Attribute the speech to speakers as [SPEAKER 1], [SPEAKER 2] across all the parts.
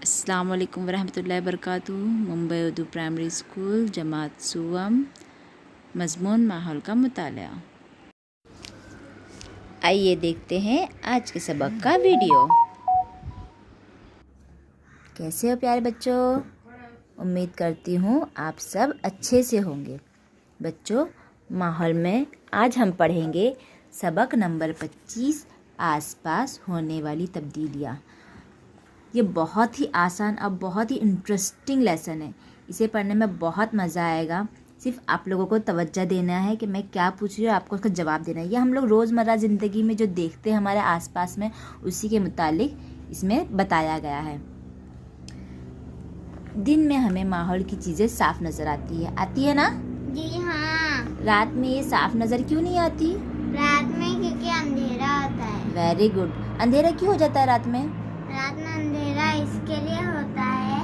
[SPEAKER 1] अस्सलाम वालेकुम वरहमतुल्लाहि वबरकातुहू। मुंबई उर्दू प्राइमरी स्कूल जमात सुवम। मज़मून माहौल का मुताला। आइए देखते हैं आज के सबक का वीडियो। कैसे हो प्यारे बच्चों? उम्मीद करती हूँ आप सब अच्छे से होंगे। बच्चों, माहौल में आज हम पढ़ेंगे सबक नंबर 25, आसपास होने वाली तब्दीलियाँ। ये बहुत ही आसान और बहुत ही इंटरेस्टिंग लेसन है। इसे पढ़ने में बहुत मज़ा आएगा। सिर्फ आप लोगों को तवज्जो देना है कि मैं क्या पूछ रही हूँ, आपको उसका जवाब देना है। ये हम लोग रोज़मर्रा ज़िंदगी में जो देखते हैं हमारे आसपास में, उसी के मुतालिक इसमें बताया गया है। दिन में हमें माहौल की चीज़ें साफ नज़र आती है ना?
[SPEAKER 2] जी हाँ।
[SPEAKER 1] रात में ये साफ नज़र क्यों नहीं आती?
[SPEAKER 2] रात में क्योंकि अंधेरा होता है।
[SPEAKER 1] Very good. अंधेरा क्यों हो जाता है रात में?
[SPEAKER 2] रात में अंधेरा इसके लिए होता है,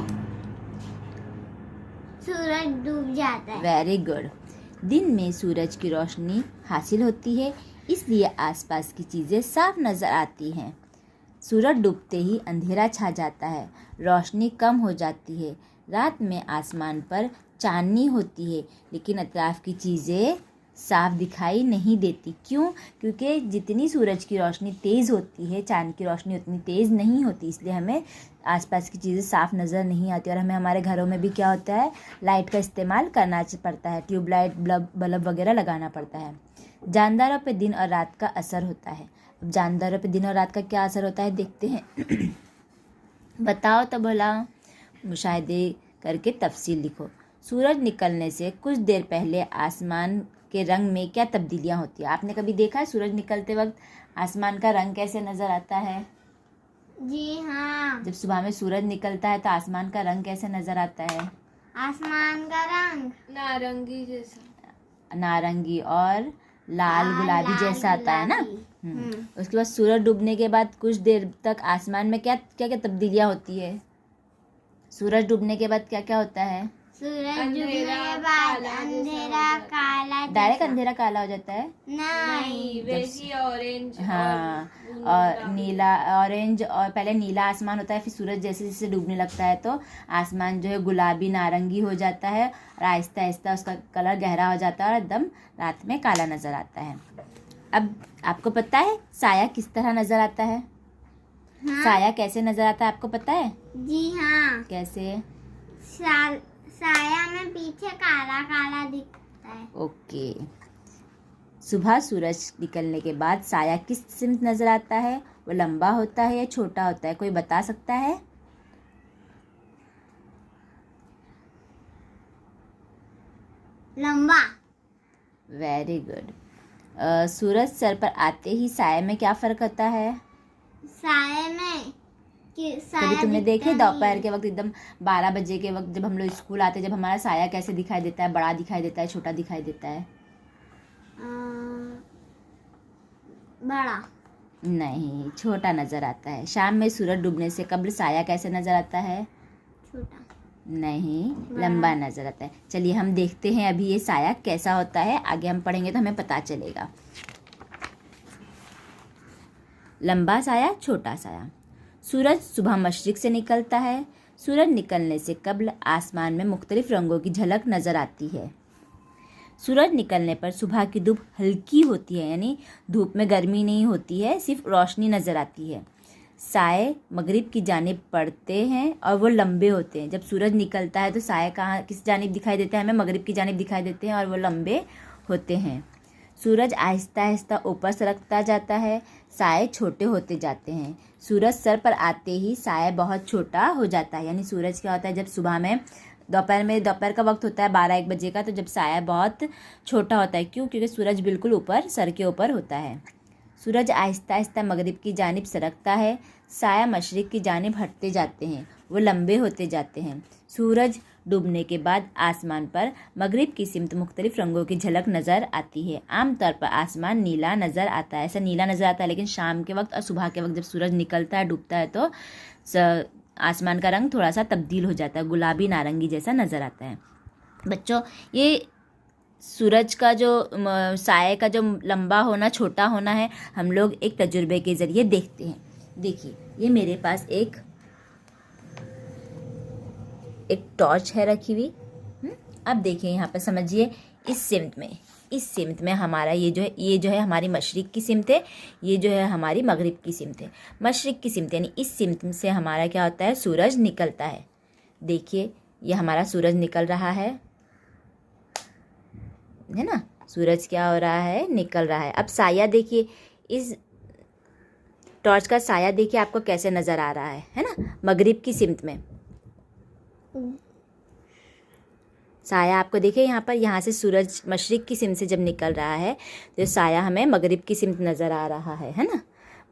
[SPEAKER 2] सूरज डूब जाता है।
[SPEAKER 1] Very good. दिन में सूरज की रोशनी हासिल होती है, इसलिए आसपास की चीज़ें साफ नज़र आती हैं। सूरज डूबते ही अंधेरा छा जाता है, रोशनी कम हो जाती है। रात में आसमान पर चांदनी होती है, लेकिन अतराफ की चीज़ें साफ दिखाई नहीं देती। क्यों? क्योंकि जितनी सूरज की रोशनी तेज़ होती है, चांद की रोशनी उतनी तेज़ नहीं होती, इसलिए हमें आसपास की चीज़ें साफ नज़र नहीं आती। और हमें हमारे घरों में भी क्या होता है, लाइट का इस्तेमाल करना पड़ता है, ट्यूबलाइट, बल्ब वगैरह लगाना पड़ता है। जानदारों पे दिन और रात का असर होता है। अब जानदारों पे दिन और रात का क्या असर होता है देखते हैं। बताओ तो भला। मुशाहिदे करके तफसील लिखो। सूरज निकलने से कुछ देर पहले आसमान के रंग में क्या तब्दीलियाँ होती है? आपने कभी देखा है सूरज निकलते वक्त आसमान का रंग कैसे नज़र आता है?
[SPEAKER 2] जी हाँ।
[SPEAKER 1] जब सुबह में सूरज निकलता है तो आसमान का रंग कैसे नज़र आता है?
[SPEAKER 2] आसमान का रंग
[SPEAKER 3] नारंगी जैसा,
[SPEAKER 1] नारंगी और लाल गुलाबी जैसा आता है ना। उसके बाद सूरज डूबने के बाद कुछ देर तक आसमान में क्या क्या क्या तब्दीलियाँ होती है? सूरज डूबने के बाद क्या क्या होता है?
[SPEAKER 2] सूरज डूबने के बाद अंधेरा काला
[SPEAKER 1] डायरेक्ट अंधेरा काला हो जाता है?
[SPEAKER 2] नहीं,
[SPEAKER 3] वैसी ऑरेंज।
[SPEAKER 1] हाँ, और नीला, ऑरेंज, और पहले नीला आसमान होता है, फिर सूरज जैसे जैसे डूबने लगता है तो आसमान जो है गुलाबी नारंगी हो जाता है, और आहिस्ता आहिस्ता उसका कलर गहरा हो जाता है और एकदम रात में काला नज़र आता है। अब आपको पता है साया किस तरह नज़र आता है?
[SPEAKER 2] हाँ?
[SPEAKER 1] साया कैसे नज़र आता है आपको पता है?
[SPEAKER 2] जी हाँ।
[SPEAKER 1] कैसे?
[SPEAKER 2] साया में पीछे काला काला दिखता है।
[SPEAKER 1] ओके। सुबह सूरज निकलने के बाद साया किस सिमत नज़र आता है? वो लंबा होता है या छोटा होता है? कोई बता सकता है?
[SPEAKER 2] लंबा।
[SPEAKER 1] Very good. सूरज सर पर आते ही साये में क्या फ़र्क होता है?
[SPEAKER 2] साये में
[SPEAKER 1] कभी तुमने देखे दोपहर के वक्त एकदम 12 बजे के वक्त जब हम लोग स्कूल आते हैं, जब हमारा साया कैसे दिखाई देता है? बड़ा दिखाई देता है, छोटा दिखाई देता है?
[SPEAKER 2] बड़ा।
[SPEAKER 1] नहीं, छोटा नज़र आता है। शाम में सूरज डूबने से कब्ल साया कैसे नज़र आता है?
[SPEAKER 2] छोटा।
[SPEAKER 1] नहीं, लंबा नज़र आता है। चलिए हम देखते हैं अभी ये साया कैसा होता है, आगे हम पढ़ेंगे तो हमें पता चलेगा। लंबा साया, छोटा साया। सूरज सुबह मशरिक से निकलता है। सूरज निकलने से कब्ल आसमान में मुख्तलिफ रंगों की झलक नज़र आती है। सूरज निकलने पर सुबह की धूप हल्की होती है, यानी धूप में गर्मी नहीं होती है, सिर्फ रोशनी नज़र आती है। साए मगरिब की जानिब पड़ते हैं और वो लंबे होते हैं। जब सूरज निकलता है तो साए कहाँ किस जानिब दिखाई देते हैं? हमें मगरिब की जानिब दिखाई देते हैं और वो लंबे होते हैं। सूरज आहिस्ता आहिस्ता ऊपर सरकता जाता है, साए छोटे होते जाते हैं। सूरज सर पर आते ही साया बहुत छोटा हो जाता है। यानी सूरज क्या होता है, जब सुबह में दोपहर का वक्त होता है 12-1 बजे का, तो जब साया बहुत छोटा होता है। क्यों? क्योंकि सूरज बिल्कुल ऊपर, सर के ऊपर होता है। सूरज आहिस्ता आहिस्ता मगरिब की जानिब सरकता है, साया मशरिक की जानिब हटते जाते हैं, वो लंबे होते जाते हैं। सूरज डूबने के बाद आसमान पर मगरिब की सिमत मुख्तलिफ रंगों की झलक नज़र आती है। आमतौर पर आसमान नीला नज़र आता है, ऐसा नीला नज़र आता है, लेकिन शाम के वक्त और सुबह के वक्त जब सूरज निकलता है, डूबता है, तो आसमान का रंग थोड़ा सा तब्दील हो जाता है, गुलाबी नारंगी जैसा नज़र आता है। बच्चों, ये सूरज का जो साये का जो लंबा होना छोटा होना है, हम लोग एक तजुर्बे के ज़रिए देखते हैं। देखिए, ये मेरे पास एक एक टॉर्च है रखी हुई। अब देखिए यहाँ पर समझिए, इस सिमत में हमारा ये जो है हमारी मशरिक की सिमत है, ये जो है हमारी मगरिब की सिमत है। मशरिक की सिमत यानी इस सिमत से हमारा क्या होता है, सूरज निकलता है। देखिए ये हमारा सूरज निकल रहा है ना, सूरज क्या हो रहा है, निकल रहा है। अब साया देखिए, इस टॉर्च का साया देखिए आपको कैसे नज़र आ रहा है ना, मगरिब की सिमत में साया आपको देखिए यहाँ पर, यहाँ से सूरज मशरिक की सिमत से जब निकल रहा है तो साया हमें मगरिब की सिमत नज़र आ रहा है ना।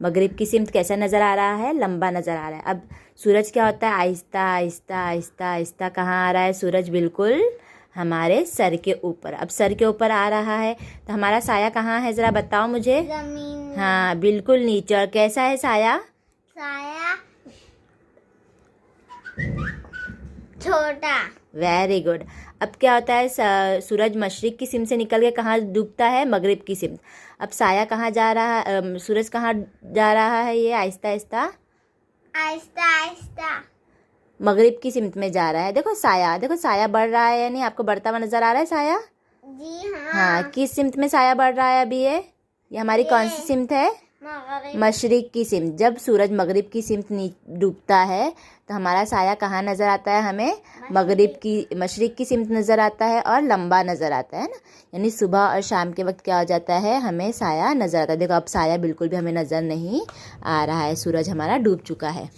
[SPEAKER 1] मगरिब की सिमत कैसा नज़र आ रहा है, लंबा नज़र आ रहा है। अब सूरज क्या होता है, आहिस्ता आहिस्ता आहिस्ता आहिस्ता कहाँ आ रहा है सूरज, बिल्कुल हमारे सर के ऊपर। अब सर के ऊपर आ रहा है तो हमारा साया कहाँ है, ज़रा बताओ मुझे।
[SPEAKER 2] जमीन।
[SPEAKER 1] हाँ बिल्कुल नीचे। और कैसा है साया,
[SPEAKER 2] साया छोटा।
[SPEAKER 1] Very good. अब क्या होता है, सूरज मशरिक की सिमत से निकल के कहाँ डूबता है, मगरिब की सिमत। अब साया कहाँ जा रहा है, सूरज कहाँ जा रहा है, ये आहिस्ता आहिस्ता
[SPEAKER 2] आहिस्ता आहिस्ता
[SPEAKER 1] मगरिब की सिमत में जा रहा है। देखो साया बढ़ रहा है, यानी आपको बढ़ता हुआ नजर आ रहा है साया।
[SPEAKER 2] जी हाँ।
[SPEAKER 1] हाँ, किस सिमत में साया बढ़ रहा है अभी, ये हमारी कौन सी सिमत है,
[SPEAKER 2] मगरिब।
[SPEAKER 1] मशरिक की सिमत। जब सूरज मगरिब की सिमत डूबता है तो हमारा साया कहाँ नज़र आता है हमें, मशरिक की सिमत नज़र आता है और लंबा नज़र आता है ना। यानी सुबह और शाम के वक्त क्या हो जाता है, हमें साया नज़र आता है। देखो अब साया बिल्कुल भी हमें नज़र नहीं आ रहा है, सूरज हमारा डूब चुका है।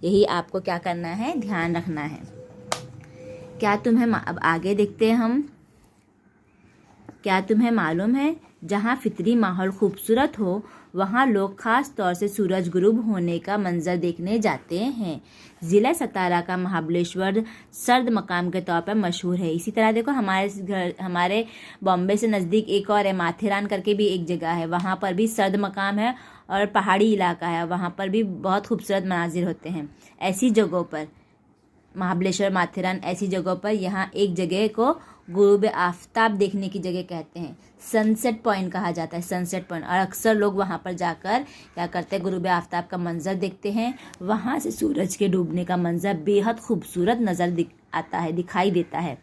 [SPEAKER 1] यही आपको क्या करना है, ध्यान रखना है। क्या तुम्हें, अब आगे देखते हैं हम, क्या तुम्हें मालूम है जहाँ फितरी माहौल खूबसूरत हो वहाँ लोग ख़ास तौर से सूरज गुरूब होने का मंजर देखने जाते हैं। ज़िला सतारा का महाबलेश्वर सर्द मकाम के तौर पर मशहूर है। इसी तरह देखो हमारे बॉम्बे से नज़दीक एक और है, माथेरान करके भी एक जगह है, वहाँ पर भी सर्द मकाम है और पहाड़ी इलाका है, वहाँ पर भी बहुत खूबसूरत मनाजिर होते हैं। ऐसी जगहों पर, महाबलेश्वर, माथेरान, ऐसी जगहों पर यहाँ एक जगह को गुरूब आफ्ताब देखने की जगह कहते हैं, सनसेट पॉइंट कहा जाता है, सनसेट पॉइंट। और अक्सर लोग वहाँ पर जाकर क्या करते हैं, गुरूब आफ्ताब का मंजर देखते हैं। वहाँ से सूरज के डूबने का मंजर बेहद खूबसूरत नज़र आता है, दिखाई देता है।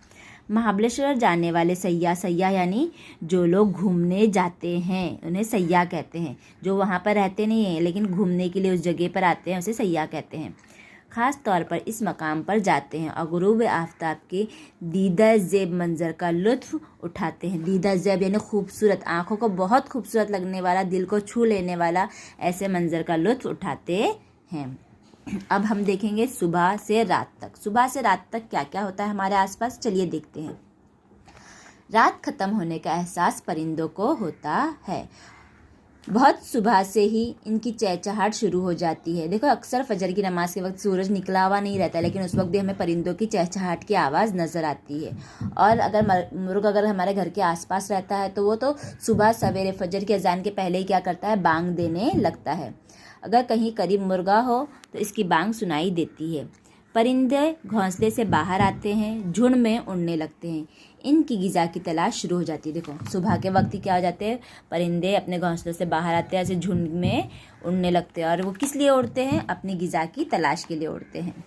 [SPEAKER 1] महाबलेश्वर जाने वाले सयाह यानी जो लोग घूमने जाते हैं उन्हें सयाह कहते हैं। जो वहाँ पर रहते नहीं हैं लेकिन घूमने के लिए उस जगह पर आते हैं उसे सयाह कहते हैं। ख़ास तौर पर इस मकाम पर जाते हैं और गुरूब आफ्ताब के दीदा ज़ेब मंज़र का लुत्फ़ उठाते हैं। दीदा ज़ेब यानी खूबसूरत, आँखों को बहुत खूबसूरत लगने वाला, दिल को छू लेने वाला ऐसे मंज़र का लुत्फ़ उठाते हैं। अब हम देखेंगे सुबह से रात तक। सुबह से रात तक क्या क्या होता है हमारे आसपास, चलिए देखते हैं। रात ख़त्म होने का एहसास परिंदों को होता है। बहुत सुबह से ही इनकी चहचहाट शुरू हो जाती है। देखो अक्सर फजर की नमाज के वक्त सूरज निकला हुआ नहीं रहता, लेकिन उस वक्त भी हमें परिंदों की चहचहाट की आवाज़ नज़र आती है। और अगर मुर्ग अगर हमारे घर के आसपास रहता है तो वो तो सुबह सवेरे फजर की अजान के पहले ही क्या करता है, बांग देने लगता है। अगर कहीं करीब मुर्गा हो तो इसकी बांग सुनाई देती है। परिंदे घोंसले से बाहर आते हैं, झुंड में उड़ने लगते हैं। इनकी ग़िज़ा की तलाश शुरू हो जाती है। देखो सुबह के वक्त ही क्या हो जाते हैं, परिंदे अपने घोंसलों से बाहर आते हैं, ऐसे झुंड में उड़ने लगते हैं। और वो किस लिए उड़ते हैं, अपनी ग़िज़ा की तलाश के लिए उड़ते हैं।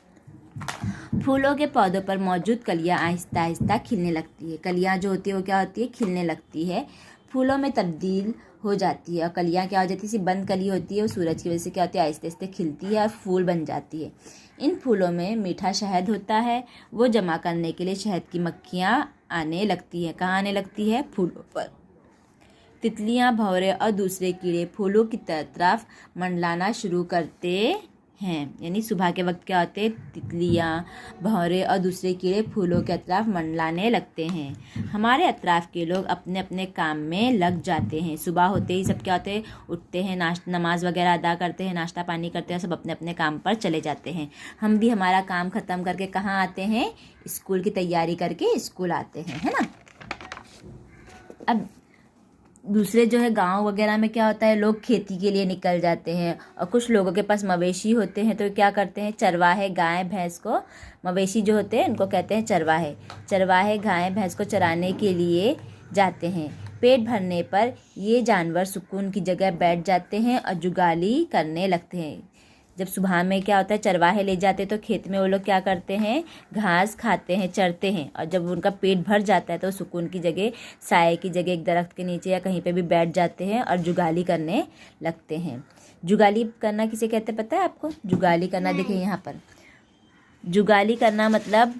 [SPEAKER 1] फूलों के पौधों पर मौजूद कलियाँ आहिस्ता आहिस्ता खिलने लगती है। कलियाँ जो होती है वो क्या होती है, खिलने लगती है, फूलों में तब्दील हो जाती है। और कलियाँ क्या हो जाती है, बंद कली होती है, वो सूरज की वजह से क्या होती है, आहिस्ते आहिस्ते खिलती है और फूल बन जाती है। इन फूलों में मीठा शहद होता है, वो जमा करने के लिए शहद की मक्खियाँ आने लगती है। कहाँ आने लगती है, फूलों पर। तितलियाँ, भंवरे और दूसरे कीड़े फूलों की तरफ मंडलाना शुरू करते हैं। यानी सुबह के वक्त क्या होते हैं, तितलियाँ, भंवरे और दूसरे कीड़े फूलों के अतराफ मंडलाने लगते हैं। हमारे अतराफ के लोग अपने अपने काम में लग जाते हैं। सुबह होते ही सब क्या होते हैं, उठते हैं, नमाज वगैरह अदा करते हैं, नाश्ता पानी करते हैं, सब अपने अपने काम पर चले जाते हैं। हम भी हमारा काम ख़त्म करके कहाँ आते हैं, स्कूल की तैयारी करके स्कूल आते हैं, है ना। अब दूसरे जो है गांव वगैरह में क्या होता है, लोग खेती के लिए निकल जाते हैं। और कुछ लोगों के पास मवेशी होते हैं तो क्या करते हैं, चरवाहे गाय भैंस को, मवेशी जो होते हैं उनको कहते हैं चरवाहे। चरवाहे गाय भैंस को चराने के लिए जाते हैं। पेट भरने पर ये जानवर सुकून की जगह बैठ जाते हैं और जुगाली करने लगते हैं। जब सुबह में क्या होता है, चरवाहे ले जाते तो खेत में वो लोग क्या करते हैं, घास खाते हैं, चरते हैं, और जब उनका पेट भर जाता है तो सुकून की जगह, साए की जगह एक दरख्त के नीचे या कहीं पे भी बैठ जाते हैं और जुगाली करने लगते हैं। जुगाली करना किसे कहते हैं पता है आपको? जुगाली करना देखिए यहाँ पर, जुगाली करना मतलब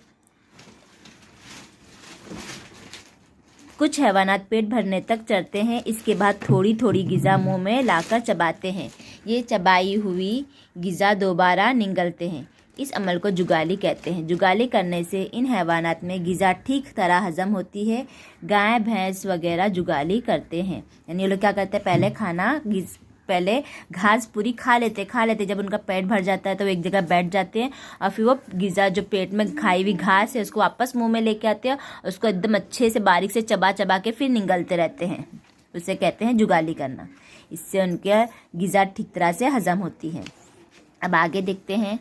[SPEAKER 1] कुछ हैवानात पेट भरने तक चरते हैं, इसके बाद थोड़ी थोड़ी ग़िज़ा मुंह में लाकर चबाते हैं। ये चबाई हुई ग़िज़ा दोबारा निगलते हैं। इस अमल को जुगाली कहते हैं। जुगाली करने से इन हैवानात में ग़िज़ा ठीक तरह हज़म होती है। गाय भैंस वगैरह जुगाली करते हैं, यानी ये लोग क्या करते हैं, पहले घास पूरी खा लेते, जब उनका पेट भर जाता है तो एक जगह बैठ जाते हैं और फिर वो ग़िज़ा जो पेट में खाई हुई घास है उसको वापस मुंह में लेके आते हैं और उसको एकदम अच्छे से बारीक से चबा के फिर निगलते रहते हैं। उसे कहते हैं जुगाली करना। इससे उनके ग़िज़ा ठीक तरह से हज़म होती है। अब आगे देखते हैं।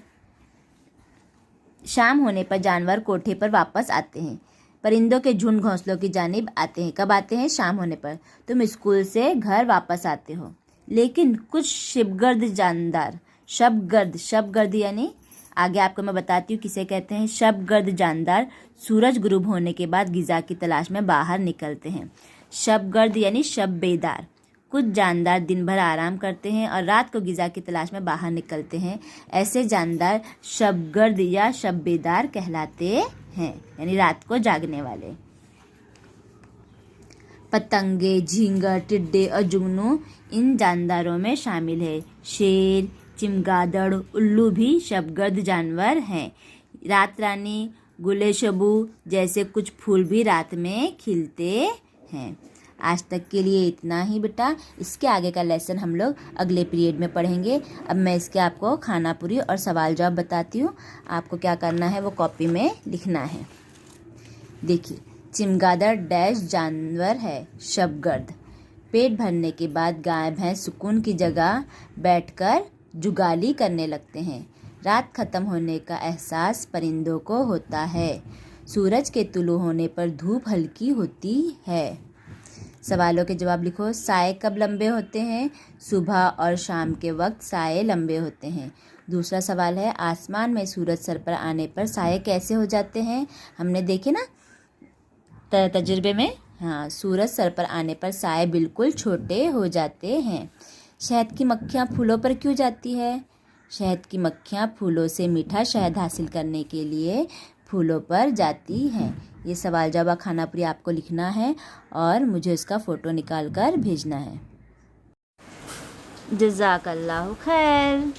[SPEAKER 1] शाम होने पर जानवर कोठे पर वापस आते हैं। परिंदों के झुंड घोंसलों की जानिब आते हैं। कब आते हैं? शाम होने पर। तुम स्कूल से घर वापस आते हो, लेकिन कुछ शबगर्द जानदार, शबगर्द यानी आगे आपको मैं बताती हूँ किसे कहते हैं। शबगर्द जानदार सूरज गुरूब होने के बाद ग़िज़ा की तलाश में बाहर निकलते हैं। शबगर्द यानी शब बेदार। कुछ जानदार दिन भर आराम करते हैं और रात को ग़िज़ा की तलाश में बाहर निकलते हैं। ऐसे जानदार शबगर्द या शब बेदार कहलाते हैं, यानी रात को जागने वाले। पतंगे, झींगा, टिड्डे और जुगनू इन जानदारों में शामिल है। शेर, चिमगादड़, उल्लू भी शबगर्द जानवर हैं। रात रानी, गुलेशबू जैसे कुछ फूल भी रात में खिलते हैं। आज तक के लिए इतना ही बेटा। इसके आगे का लेसन हम लोग अगले पीरियड में पढ़ेंगे। अब मैं इसके आपको खानापुरी और सवाल जवाब बताती हूँ। आपको क्या करना है वो कॉपी में लिखना है। देखिए, चिमगादड़ डैश जानवर है, शबगर्द। पेट भरने के बाद गाय भैंस सुकून की जगह बैठकर जुगाली करने लगते हैं। रात खत्म होने का एहसास परिंदों को होता है। सूरज के तुलू होने पर धूप हल्की होती है। सवालों के जवाब लिखो। साए कब लंबे होते हैं? सुबह और शाम के वक्त साए लंबे होते हैं। दूसरा सवाल है, आसमान में सूरज सर पर आने पर साए कैसे हो जाते हैं? हमने देखे ना तजुर्बे में। हाँ, सूरज सर पर आने पर साए बिल्कुल छोटे हो जाते हैं। शहद की मक्खियाँ फूलों पर क्यों जाती है? शहद की मक्खियाँ फूलों से मीठा शहद हासिल करने के लिए फूलों पर जाती हैं। ये सवाल जवाब खानापुरी आपको लिखना है और मुझे उसका फ़ोटो निकाल कर भेजना है। जज़ाकल्लाहु खैर।